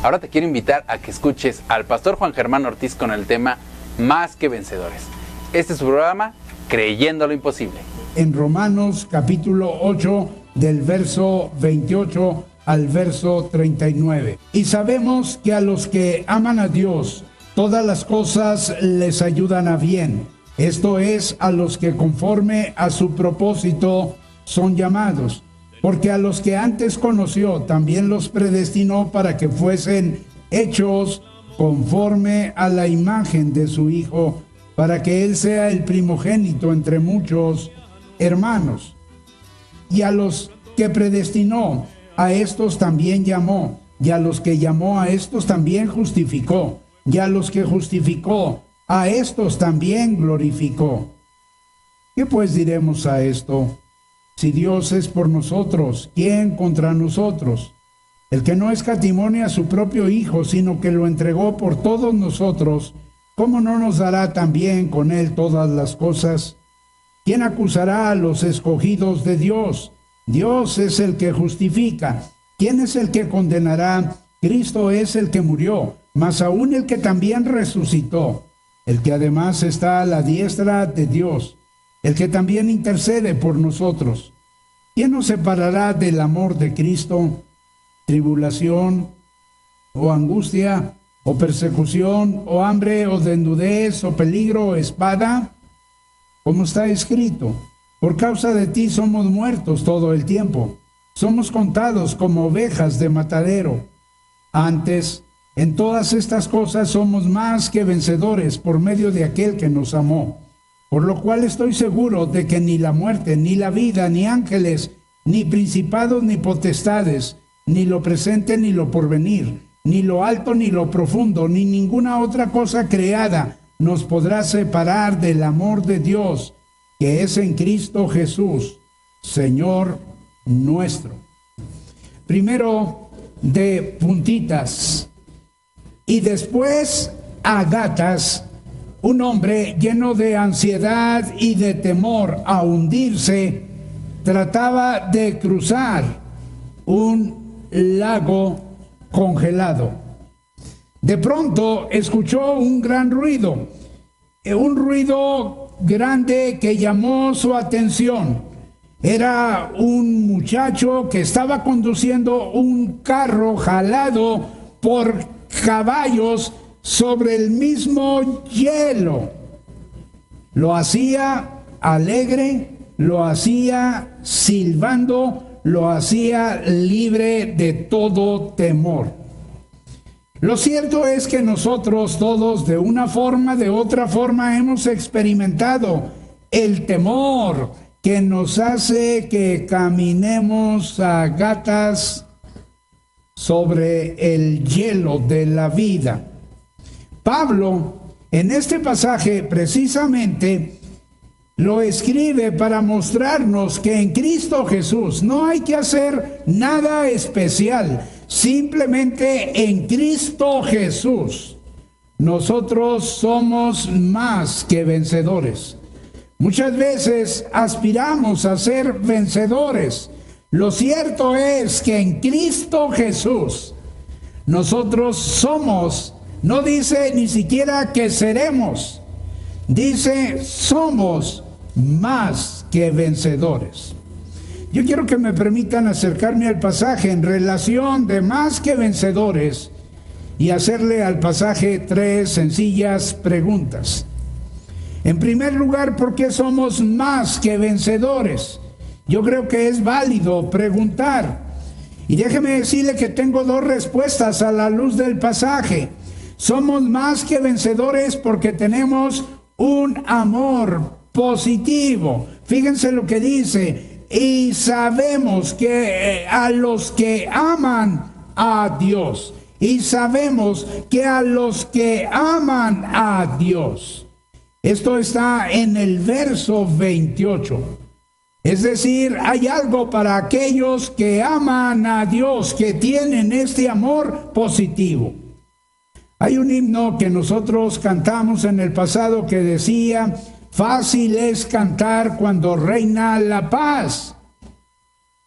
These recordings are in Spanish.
Ahora te quiero invitar a que escuches al pastor Juan Germán Ortiz con el tema Más que Vencedores. Este es su programa, Creyendo lo Imposible. En Romanos capítulo 8, del verso 28 al verso 39. Y sabemos que a los que aman a Dios, todas las cosas les ayudan a bien. Esto es, a los que conforme a su propósito son llamados. Porque a los que antes conoció, también los predestinó para que fuesen hechos conforme a la imagen de su Hijo, para que Él sea el primogénito entre muchos hermanos. Y a los que predestinó, a estos también llamó. Y a los que llamó, a estos también justificó. Y a los que justificó, a estos también glorificó. ¿Qué pues diremos a esto? Si Dios es por nosotros, ¿quién contra nosotros? El que no escatimó a su propio Hijo, sino que lo entregó por todos nosotros, ¿cómo no nos dará también con Él todas las cosas? ¿Quién acusará a los escogidos de Dios? Dios es el que justifica. ¿Quién es el que condenará? Cristo es el que murió, mas aún el que también resucitó, el que además está a la diestra de Dios, el que también intercede por nosotros. ¿Quién nos separará del amor de Cristo? ¿Tribulación, o angustia, o persecución, o hambre, o desnudez, o peligro, o espada? Como está escrito, por causa de ti somos muertos todo el tiempo. Somos contados como ovejas de matadero. Antes, en todas estas cosas somos más que vencedores por medio de aquel que nos amó. Por lo cual estoy seguro de que ni la muerte, ni la vida, ni ángeles, ni principados, ni potestades, ni lo presente, ni lo porvenir, ni lo alto, ni lo profundo, ni ninguna otra cosa creada nos podrá separar del amor de Dios, que es en Cristo Jesús, Señor nuestro. Primero de puntitas, y después a gatas. Un hombre lleno de ansiedad y de temor a hundirse, trataba de cruzar un lago congelado. De pronto escuchó un gran ruido, un ruido grande que llamó su atención. Era un muchacho que estaba conduciendo un carro jalado por caballos sobre el mismo hielo. Lo hacía alegre, lo hacía silbando, lo hacía libre de todo temor. Lo cierto es que nosotros todos, de una forma, de otra forma, hemos experimentado el temor que nos hace que caminemos a gatas sobre el hielo de la vida. Pablo, en este pasaje precisamente, lo escribe para mostrarnos que en Cristo Jesús no hay que hacer nada especial. Simplemente en Cristo Jesús nosotros somos más que vencedores. Muchas veces aspiramos a ser vencedores. Lo cierto es que en Cristo Jesús nosotros somos. No dice ni siquiera que seremos, dice somos más que vencedores. Yo quiero que me permitan acercarme al pasaje en relación de más que vencedores y hacerle al pasaje 3 sencillas preguntas. En primer lugar, ¿por qué somos más que vencedores? Yo creo que es válido preguntar. Y déjeme decirle que tengo 2 respuestas a la luz del pasaje. Somos más que vencedores porque tenemos un amor positivo. Fíjense lo que dice, y sabemos que a los que aman a Dios, y sabemos que a los que aman a Dios. Esto está en el verso 28. Es decir, hay algo para aquellos que aman a Dios, que tienen este amor positivo. Hay un himno que nosotros cantamos en el pasado que decía, fácil es cantar cuando reina la paz,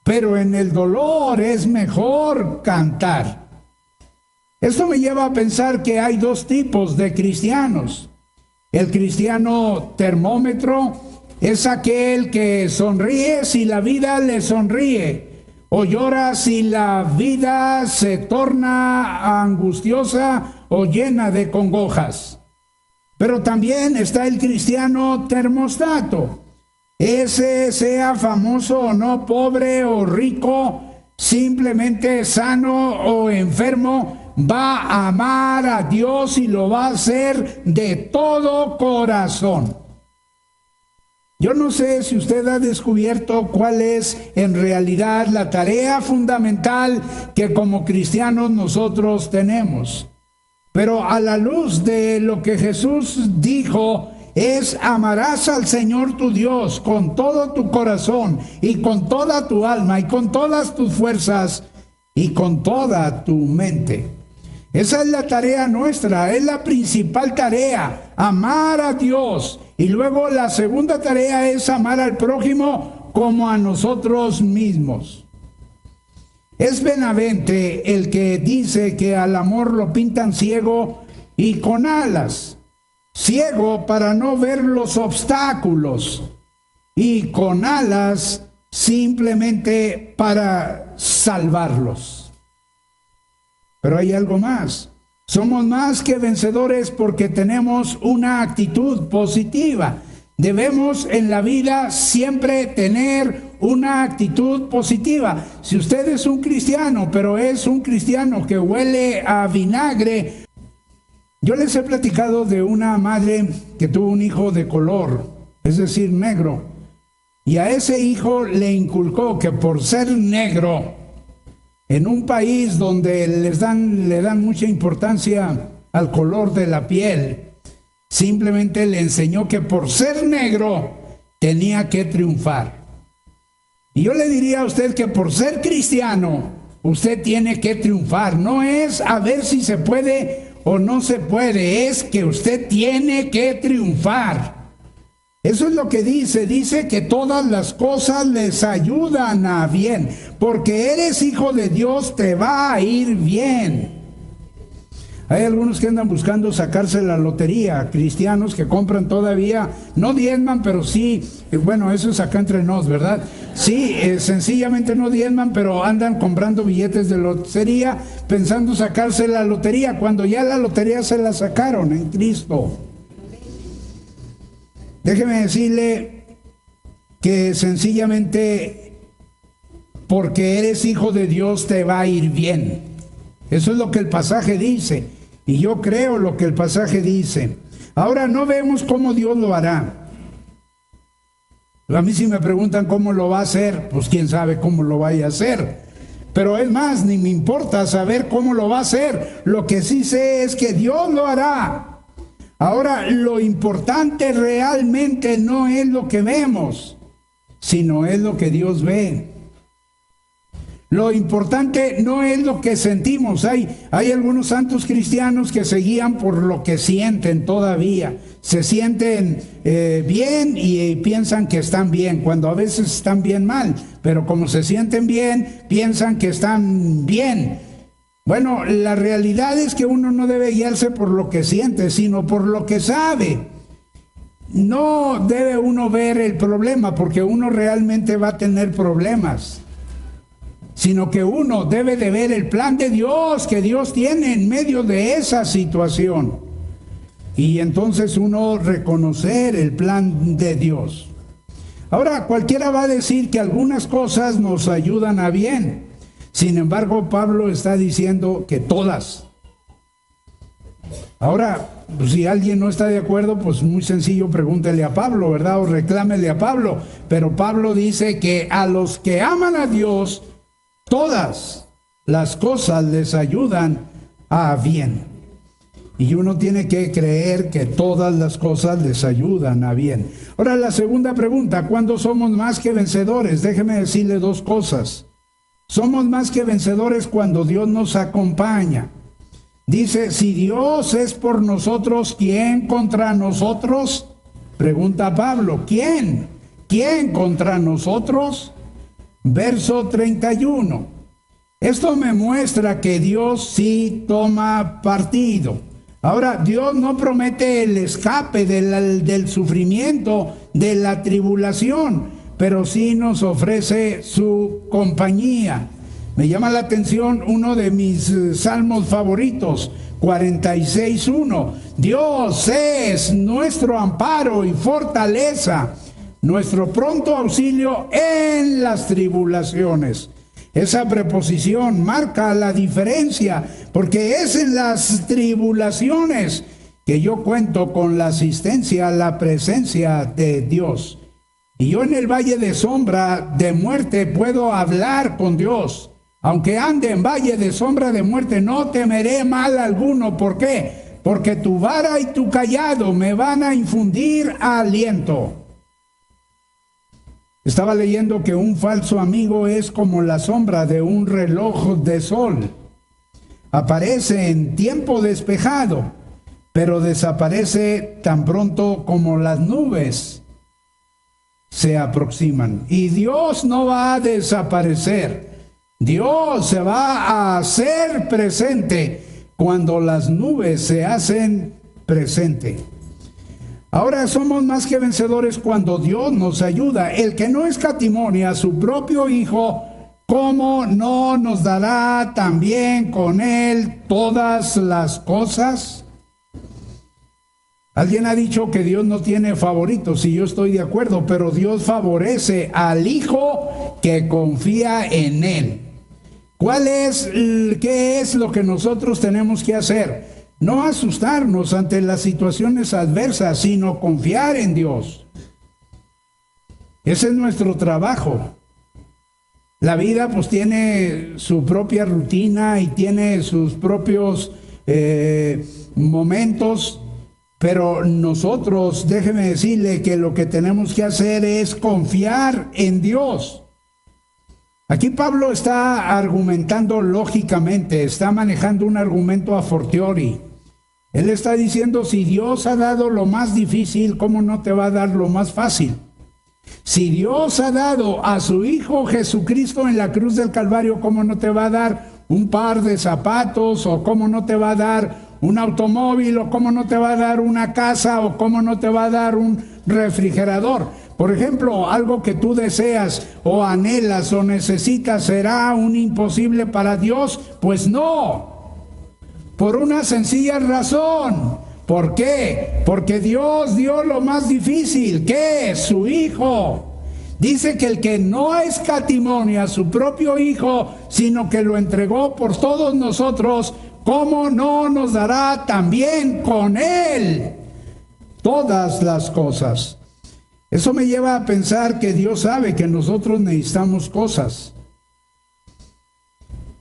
pero en el dolor es mejor cantar. Esto me lleva a pensar que hay dos tipos de cristianos. El cristiano termómetro es aquel que sonríe si la vida le sonríe, o llora si la vida se torna angustiosa o llena de congojas. Pero también está el cristiano termostato. Ese, sea famoso o no, pobre o rico, simplemente sano o enfermo, va a amar a Dios y lo va a hacer de todo corazón. Yo no sé si usted ha descubierto cuál es en realidad la tarea fundamental que como cristianos nosotros tenemos. Pero a la luz de lo que Jesús dijo, es amarás al Señor tu Dios con todo tu corazón y con toda tu alma y con todas tus fuerzas y con toda tu mente. Esa es la tarea nuestra, es la principal tarea, amar a Dios. Y luego la segunda tarea es amar al prójimo como a nosotros mismos. Es Benavente el que dice que al amor lo pintan ciego y con alas. Ciego para no ver los obstáculos y con alas simplemente para salvarlos. Pero hay algo más. Somos más que vencedores porque tenemos una actitud positiva. Debemos en la vida siempre tener una actitud positiva. Si usted es un cristiano, pero es un cristiano que huele a vinagre. Yo les he platicado de una madre que tuvo un hijo de color, es decir, negro. Y a ese hijo le inculcó que por ser negro, en un país donde le dan mucha importancia al color de la piel, simplemente le enseñó que por ser negro tenía que triunfar. Y yo le diría a usted que por ser cristiano, usted tiene que triunfar. No es a ver si se puede o no se puede, es que usted tiene que triunfar. Eso es lo que dice que todas las cosas les ayudan a bien, porque eres hijo de Dios, te va a ir bien. Hay algunos que andan buscando sacarse la lotería, cristianos que compran todavía, no diezman, pero sí, bueno, eso es acá entre nos, ¿verdad? Sí, sencillamente no diezman, pero andan comprando billetes de lotería pensando sacarse la lotería, cuando ya la lotería se la sacaron en Cristo. Déjeme decirle que sencillamente porque eres hijo de Dios te va a ir bien. Eso es lo que el pasaje dice. Y yo creo lo que el pasaje dice. Ahora no vemos cómo Dios lo hará. A mí si me preguntan cómo lo va a hacer, pues quién sabe cómo lo vaya a hacer. Pero es más, ni me importa saber cómo lo va a hacer. Lo que sí sé es que Dios lo hará. Ahora, lo importante realmente no es lo que vemos, sino es lo que Dios ve. Lo importante no es lo que sentimos. Hay algunos santos cristianos que se guían por lo que sienten todavía. Se sienten bien y piensan que están bien, cuando a veces están bien mal. Pero como se sienten bien, piensan que están bien. Bueno, la realidad es que uno no debe guiarse por lo que siente, sino por lo que sabe. No debe uno ver el problema, porque uno realmente va a tener problemas. Sino que uno debe de ver el plan de Dios que Dios tiene en medio de esa situación. Y entonces uno reconocer el plan de Dios. Ahora, cualquiera va a decir que algunas cosas nos ayudan a bien. Sin embargo, Pablo está diciendo que todas. Ahora, pues, si alguien no está de acuerdo, pues muy sencillo, pregúntele a Pablo, ¿verdad? O reclámele a Pablo. Pero Pablo dice que a los que aman a Dios, todas las cosas les ayudan a bien. Y uno tiene que creer que todas las cosas les ayudan a bien. Ahora, la segunda pregunta, ¿cuándo somos más que vencedores? Déjeme decirle dos cosas. Somos más que vencedores cuando Dios nos acompaña. Dice, si Dios es por nosotros, ¿quién contra nosotros? Pregunta Pablo, ¿quién? ¿Quién contra nosotros? Verso 31. Esto me muestra que Dios sí toma partido. Ahora, Dios no promete el escape del sufrimiento, de la tribulación, pero sí nos ofrece su compañía. Me llama la atención uno de mis salmos favoritos, 46:1. Dios es nuestro amparo y fortaleza, nuestro pronto auxilio en las tribulaciones. Esa preposición marca la diferencia, porque es en las tribulaciones que yo cuento con la asistencia, la presencia de Dios. Y yo en el valle de sombra de muerte puedo hablar con Dios. Aunque ande en valle de sombra de muerte, no temeré mal alguno. ¿Por qué? Porque tu vara y tu cayado me van a infundir aliento. Estaba leyendo que un falso amigo es como la sombra de un reloj de sol. Aparece en tiempo despejado, pero desaparece tan pronto como las nubes se aproximan. Y Dios no va a desaparecer. Dios se va a hacer presente cuando las nubes se hacen presente. Ahora somos más que vencedores cuando Dios nos ayuda. El que no escatimone a su propio Hijo, ¿cómo no nos dará también con Él todas las cosas? Alguien ha dicho que Dios no tiene favoritos, y yo estoy de acuerdo, pero Dios favorece al Hijo que confía en Él. ¿Qué es lo que nosotros tenemos que hacer? No asustarnos ante las situaciones adversas, sino confiar en Dios. Ese es nuestro trabajo. La vida pues tiene su propia rutina y tiene sus propios momentos, pero nosotros, déjeme decirle que lo que tenemos que hacer es confiar en Dios. Aquí Pablo está argumentando lógicamente, está manejando un argumento a fortiori. Él está diciendo, si Dios ha dado lo más difícil, ¿cómo no te va a dar lo más fácil? Si Dios ha dado a su Hijo Jesucristo en la cruz del Calvario, ¿cómo no te va a dar un par de zapatos? ¿O cómo no te va a dar un automóvil? ¿O cómo no te va a dar una casa? ¿O cómo no te va a dar un refrigerador? Por ejemplo, algo que tú deseas o anhelas o necesitas, ¿será un imposible para Dios? Pues no. Por una sencilla razón. ¿Por qué? Porque Dios dio lo más difícil, ¿qué es? Su Hijo. Dice que el que no escatimone a su propio Hijo, sino que lo entregó por todos nosotros, ¿cómo no nos dará también con Él todas las cosas? Eso me lleva a pensar que Dios sabe que nosotros necesitamos cosas.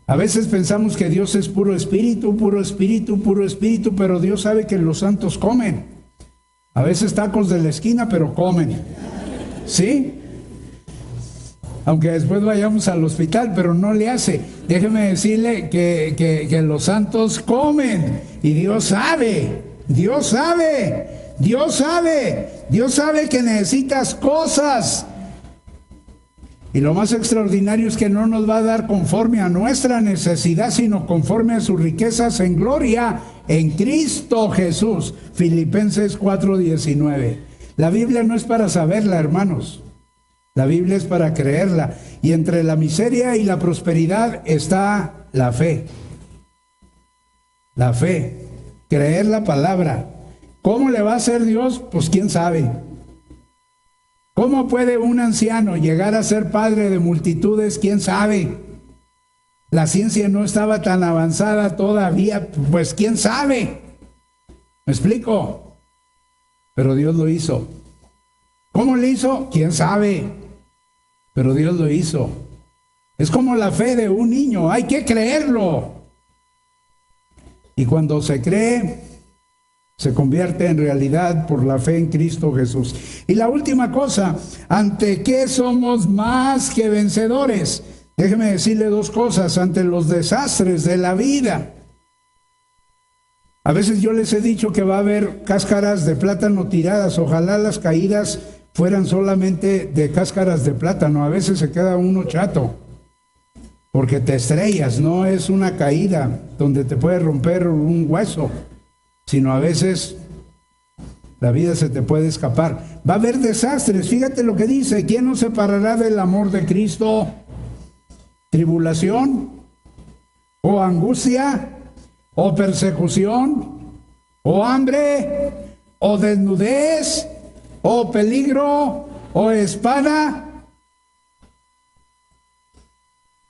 A veces pensamos que Dios es puro espíritu, puro espíritu, puro espíritu, pero Dios sabe que los santos comen. A veces tacos de la esquina, pero comen. ¿Sí? Aunque después vayamos al hospital, pero no le hace. Déjeme decirle que los santos comen. Y Dios sabe, Dios sabe, Dios sabe, Dios sabe que necesitas cosas. Y lo más extraordinario es que no nos va a dar conforme a nuestra necesidad, sino conforme a sus riquezas en gloria en Cristo Jesús. Filipenses 4:19. La Biblia no es para saberla, hermanos. La Biblia es para creerla. Y entre la miseria y la prosperidad está la fe. La fe. Creer la palabra. ¿Cómo le va a hacer Dios? Pues quién sabe. ¿Cómo puede un anciano llegar a ser padre de multitudes? ¿Quién sabe? La ciencia no estaba tan avanzada todavía, pues ¿quién sabe? ¿Me explico? Pero Dios lo hizo. ¿Cómo lo hizo? ¿Quién sabe? Pero Dios lo hizo. Es como la fe de un niño, hay que creerlo. Y cuando se cree, se convierte en realidad por la fe en Cristo Jesús. Y la última cosa, ¿ante qué somos más que vencedores? Déjeme decirle dos cosas, ante los desastres de la vida. A veces yo les he dicho que va a haber cáscaras de plátano tiradas, ojalá las caídas fueran solamente de cáscaras de plátano, a veces se queda uno chato. porque te estrellas, no es una caída donde te puede romper un hueso, sino a veces la vida se te puede escapar. Va a haber desastres, fíjate lo que dice: ¿quién nos separará del amor de Cristo? ¿Tribulación? ¿O angustia? ¿O persecución? ¿O hambre? ¿O desnudez? ¿O peligro? ¿O espada?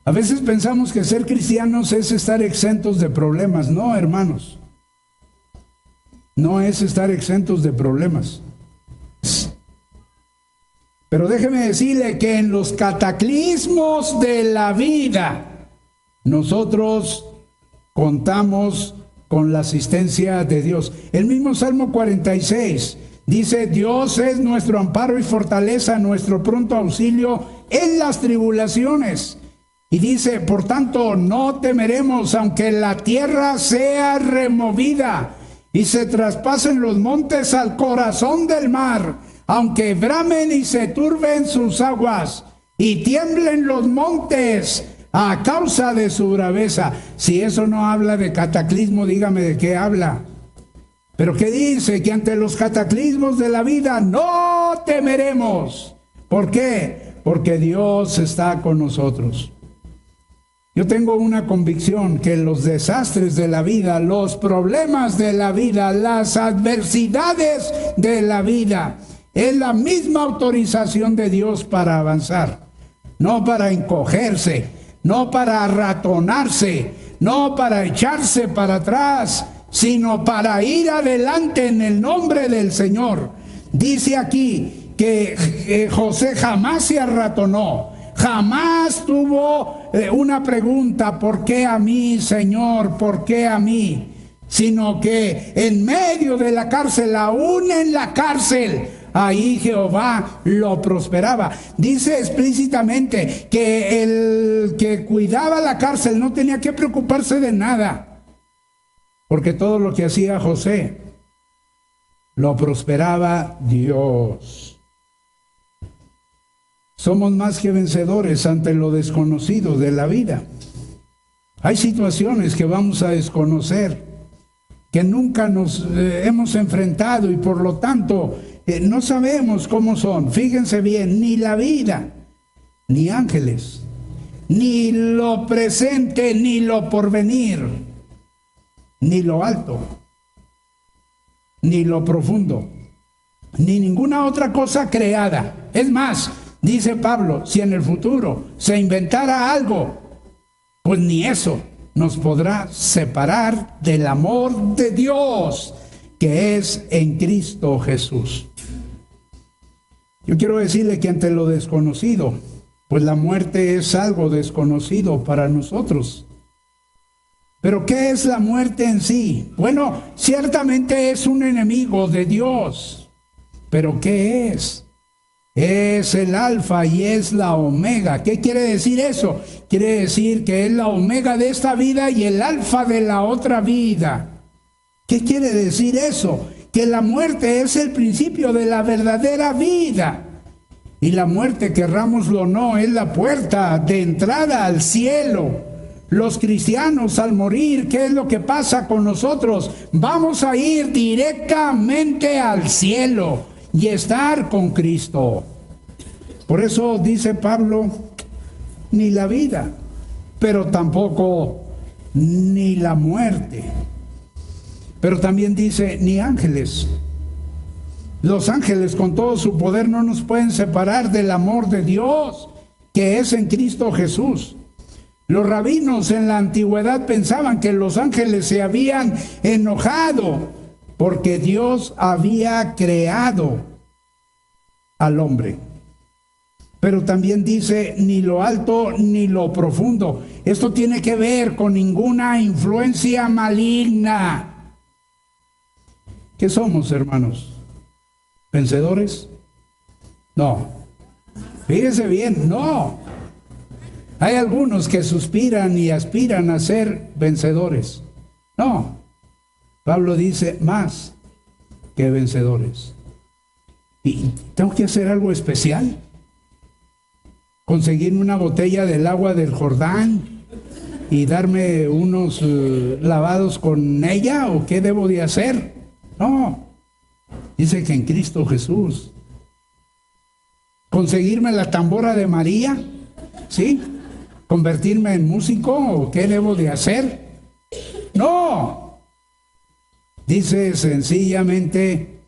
A veces pensamos que ser cristianos es estar exentos de problemas. No, hermanos. No es estar exentos de problemas. Pero déjeme decirle que en los cataclismos de la vida, nosotros contamos con la asistencia de Dios. El mismo Salmo 46 dice: Dios es nuestro amparo y fortaleza, nuestro pronto auxilio en las tribulaciones. Y dice: por tanto, no temeremos, aunque la tierra sea removida y se traspasen los montes al corazón del mar, aunque bramen y se turben sus aguas y tiemblen los montes a causa de su braveza. Si eso no habla de cataclismo, dígame de qué habla. Pero ¿qué dice? Que ante los cataclismos de la vida no temeremos. ¿Por qué? Porque Dios está con nosotros. Yo tengo una convicción que los desastres de la vida, los problemas de la vida, las adversidades de la vida, es la misma autorización de Dios para avanzar, no para encogerse, no para ratonarse, no para echarse para atrás, sino para ir adelante en el nombre del Señor. Dice aquí que José jamás se arratonó. Jamás tuvo una pregunta: ¿por qué a mí, Señor? ¿Por qué a mí? Sino que en medio de la cárcel, aún en la cárcel, ahí Jehová lo prosperaba. Dice explícitamente que el que cuidaba la cárcel no tenía que preocuparse de nada, porque todo lo que hacía José lo prosperaba Dios. Somos más que vencedores ante lo desconocido de la vida. Hay situaciones que vamos a desconocer, que nunca nos hemos enfrentado y por lo tanto no sabemos cómo son. Fíjense bien, ni la vida, ni ángeles, ni lo presente, ni lo porvenir, ni lo alto, ni lo profundo, ni ninguna otra cosa creada. Es más, dice Pablo, si en el futuro se inventara algo, pues ni eso nos podrá separar del amor de Dios que es en Cristo Jesús. Yo quiero decirle que ante lo desconocido, pues la muerte es algo desconocido para nosotros. ¿Pero qué es la muerte en sí? Bueno, ciertamente es un enemigo de Dios. ¿Pero qué es? Es el alfa y es la omega. ¿Qué quiere decir eso? Quiere decir que es la omega de esta vida y el alfa de la otra vida. ¿Qué quiere decir eso? Que la muerte es el principio de la verdadera vida. Y la muerte, querrámoslo o no, es la puerta de entrada al cielo. Los cristianos, al morir, ¿qué es lo que pasa con nosotros? Vamos a ir directamente al cielo y estar con Cristo. Por eso dice Pablo, ni la vida, pero tampoco ni la muerte. Pero también dice, ni ángeles. Los ángeles con todo su poder no nos pueden separar del amor de Dios, que es en Cristo Jesús. Los rabinos en la antigüedad pensaban que los ángeles se habían enojado porque Dios había creado al hombre. Pero también dice, ni lo alto ni lo profundo. Esto tiene que ver con ninguna influencia maligna. ¿Qué somos, hermanos? ¿Vencedores? No. Fíjese bien, no. Hay algunos que suspiran y aspiran a ser vencedores. No. Pablo dice, más que vencedores. ¿Y tengo que hacer algo especial? ¿Conseguir una botella del agua del Jordán y darme unos lavados con ella, o qué debo de hacer. No, dice que en Cristo Jesús. ¿Conseguirme la tambora de María? ¿Sí? ¿Convertirme en músico o qué debo de hacer? No. Dice sencillamente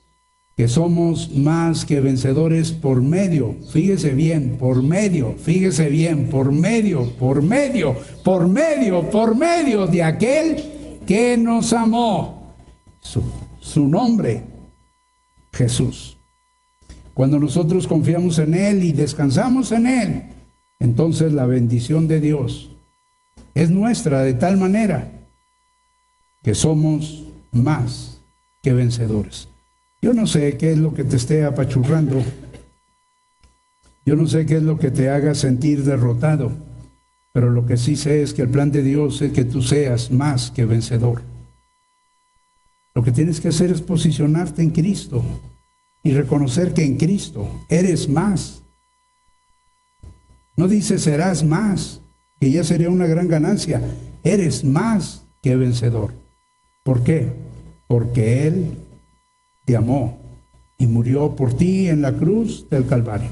que somos más que vencedores por medio, fíjese bien, por medio de aquel que nos amó. Su nombre, Jesús. Cuando nosotros confiamos en Él y descansamos en Él, entonces la bendición de Dios es nuestra de tal manera que somos más que vencedores. Yo no sé qué es lo que te esté apachurrando. Yo no sé qué es lo que te haga sentir derrotado. Pero lo que sí sé es que el plan de Dios es que tú seas más que vencedor. Lo que tienes que hacer es posicionarte en Cristo y reconocer que en Cristo eres más. No dice serás más, que ya sería una gran ganancia. Eres más que vencedor. ¿Por qué? Porque Él te amó y murió por ti en la cruz del Calvario.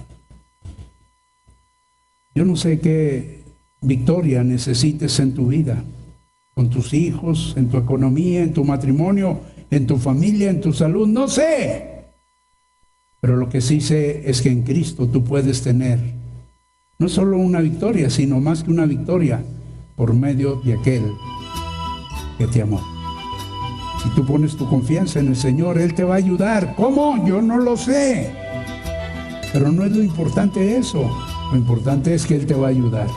Yo no sé qué victoria necesites en tu vida, con tus hijos, en tu economía, en tu matrimonio, en tu familia, en tu salud, no sé. Pero lo que sí sé es que en Cristo tú puedes tener no solo una victoria, sino más que una victoria por medio de aquel que te amó. Si tú pones tu confianza en el Señor, Él te va a ayudar. ¿Cómo? Yo no lo sé. Pero no es lo importante eso. Lo importante es que Él te va a ayudar.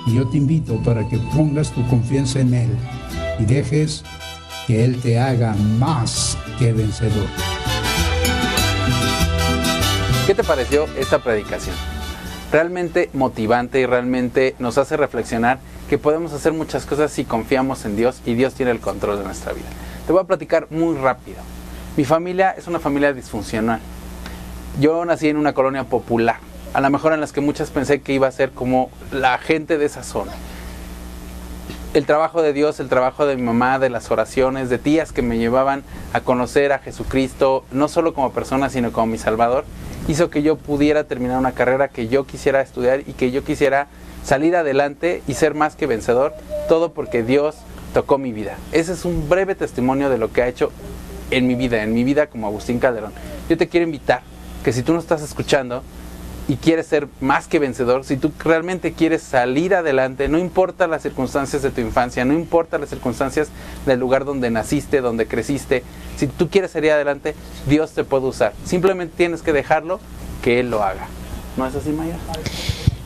Y yo te invito para que pongas tu confianza en Él y dejes que Él te haga más que vencedor. ¿Qué te pareció esta predicación? Realmente motivante y realmente nos hace reflexionar que podemos hacer muchas cosas si confiamos en Dios y Dios tiene el control de nuestra vida. Te voy a platicar muy rápido. Mi familia es una familia disfuncional. Yo nací en una colonia popular, a lo mejor en las que muchas pensé que iba a ser como la gente de esa zona. El trabajo de Dios, el trabajo de mi mamá, de las oraciones, de tías que me llevaban a conocer a Jesucristo, no solo como persona, sino como mi Salvador, hizo que yo pudiera terminar una carrera que yo quisiera estudiar y que yo quisiera salir adelante y ser más que vencedor, todo porque Dios tocó mi vida. Ese es un breve testimonio de lo que ha hecho en mi vida como Agustín Calderón. Yo te quiero invitar que si tú nos estás escuchando y quieres ser más que vencedor, si tú realmente quieres salir adelante, no importa las circunstancias de tu infancia, no importa las circunstancias del lugar donde naciste, donde creciste, si tú quieres salir adelante, Dios te puede usar. Simplemente tienes que dejarlo que Él lo haga. ¿No es así, Maya?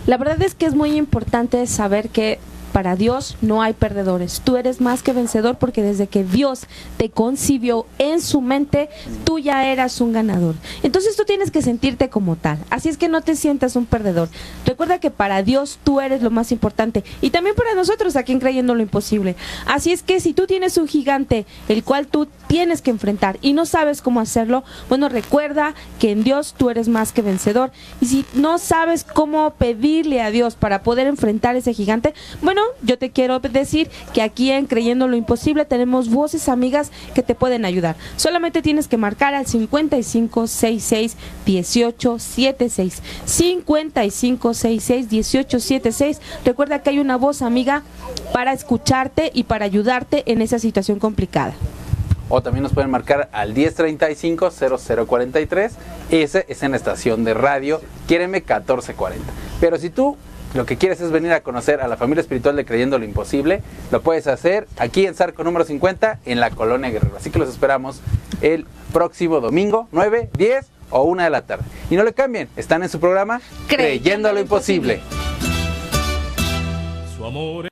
La verdad es que es muy importante saber que para Dios no hay perdedores. Tú eres más que vencedor porque desde que Dios te concibió en su mente, tú ya eras un ganador. Entonces tú tienes que sentirte como tal. Así es que no te sientas un perdedor. Recuerda que para Dios tú eres lo más importante y también para nosotros aquí en Creyendo lo Imposible. Así es que si tú tienes un gigante el cual tú tienes que enfrentar y no sabes cómo hacerlo, bueno, recuerda que en Dios tú eres más que vencedor. Y si no sabes cómo pedirle a Dios para poder enfrentar ese gigante, bueno, yo te quiero decir que aquí en Creyendo lo Imposible tenemos voces amigas que te pueden ayudar. Solamente tienes que marcar al 5566-1876. 5566-1876. Recuerda que hay una voz amiga para escucharte y para ayudarte en esa situación complicada. O también nos pueden marcar al 1035-0043. Ese es en la estación de radio Quiéreme 1440. Pero si tú lo que quieres es venir a conocer a la familia espiritual de Creyendo lo Imposible, lo puedes hacer aquí en Zarco número 50 en la Colonia Guerrero. Así que los esperamos el próximo domingo, 9, 10 o 1 de la tarde. Y no le cambien, están en su programa Creyendo lo Imposible. Su amor